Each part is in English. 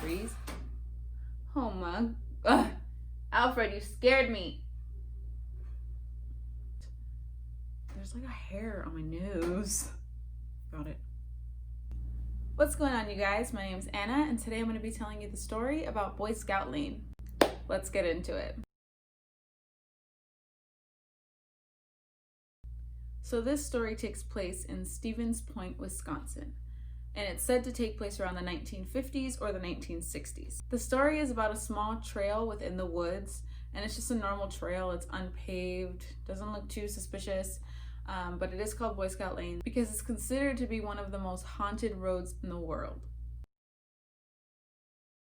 trees. Oh my, ugh. Alfred, you scared me. There's like a hair on my nose. Got it. What's going on, you guys? My name's Anna, and today I'm going to be telling you the story about Boy Scout Lane. Let's get into it. So this story takes place in Stevens Point, Wisconsin, and it's said to take place around the 1950s or the 1960s. The story is about a small trail within the woods, and it's just a normal trail. It's unpaved, doesn't look too suspicious, but it is called Boy Scout Lane because it's considered to be one of the most haunted roads in the world.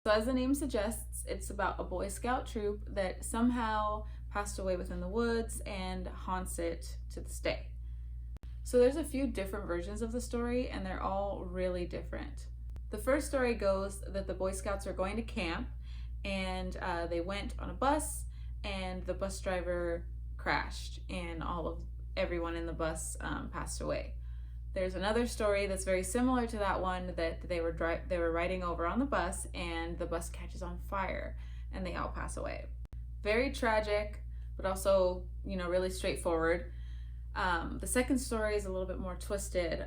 So as the name suggests, it's about a Boy Scout troop that somehow passed away within the woods and haunts it to this day. So there's a few different versions of the story, and they're all really different. The first story goes that the Boy Scouts were going to camp, and they went on a bus, and the bus driver crashed, and everyone in the bus passed away. There's another story that's very similar to that one, that they were riding over on the bus, and the bus catches on fire, and they all pass away. Very tragic, but also, really straightforward. The second story is a little bit more twisted.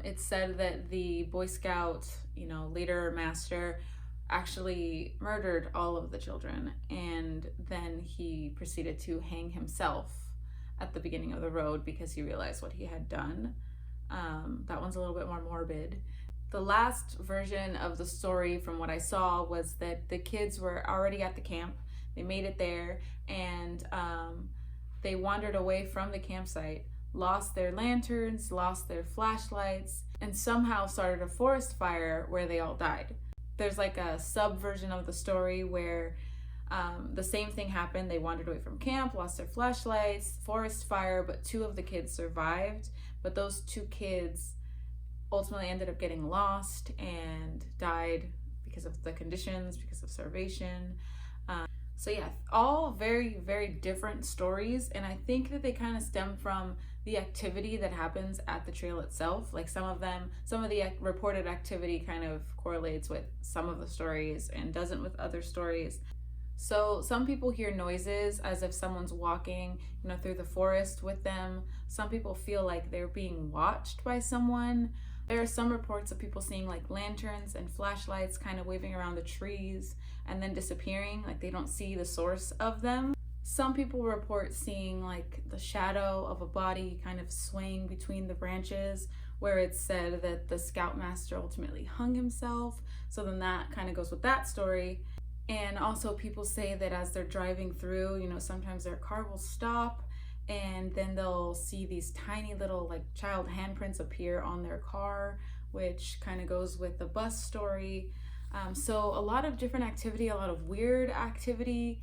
It's said that the Boy Scout, leader or master actually murdered all of the children, and then he proceeded to hang himself at the beginning of the road because he realized what he had done. That one's a little bit more morbid. The last version of the story, from what I saw, was that the kids were already at the camp. They made it there, and they wandered away from the campsite, lost their lanterns, lost their flashlights, and somehow started a forest fire where they all died. There's like a sub-version of the story where the same thing happened. They wandered away from camp, lost their flashlights, forest fire, but 2 of the kids survived. But those 2 kids ultimately ended up getting lost and died because of the conditions, because of starvation. So yeah, all very, very different stories, and I think that they kind of stem from the activity that happens at the trail itself. Like some of the reported activity kind of correlates with some of the stories and doesn't with other stories. So some people hear noises as if someone's walking, through the forest with them. Some people feel like they're being watched by someone. There are some reports of people seeing like lanterns and flashlights kind of waving around the trees and then disappearing, like they don't see the source of them. Some people report seeing like the shadow of a body kind of swaying between the branches, where it's said that the scoutmaster ultimately hung himself. So then that kind of goes with that story. And also people say that as they're driving through, sometimes their car will stop, and then they'll see these tiny little like child handprints appear on their car, which kind of goes with the bus story. So a lot of different activity, a lot of weird activity.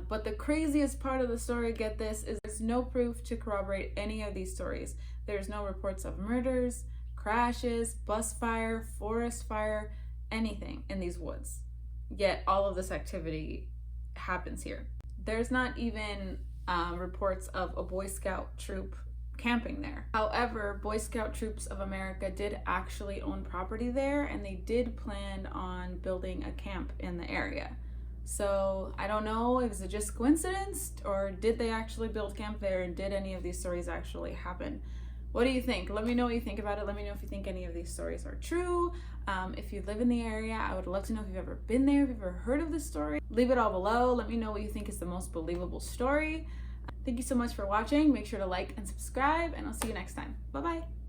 But the craziest part of the story, get this, is there's no proof to corroborate any of these stories. There's no reports of murders, crashes, bus fire, forest fire, anything in these woods. Yet all of this activity happens here. There's not even reports of a Boy Scout troop camping there. However, Boy Scout Troops of America did actually own property there, and they did plan on building a camp in the area. So I don't know, is it just coincidence, or did they actually build camp there, and did any of these stories actually happen? What do you think? Let me know what you think about it. Let me know if you think any of these stories are true. If you live in the area, I would love to know if you've ever been there, if you've ever heard of this story. Leave it all below. Let me know what you think is the most believable story. Thank you so much for watching. Make sure to like and subscribe, and I'll see you next time. Bye-bye.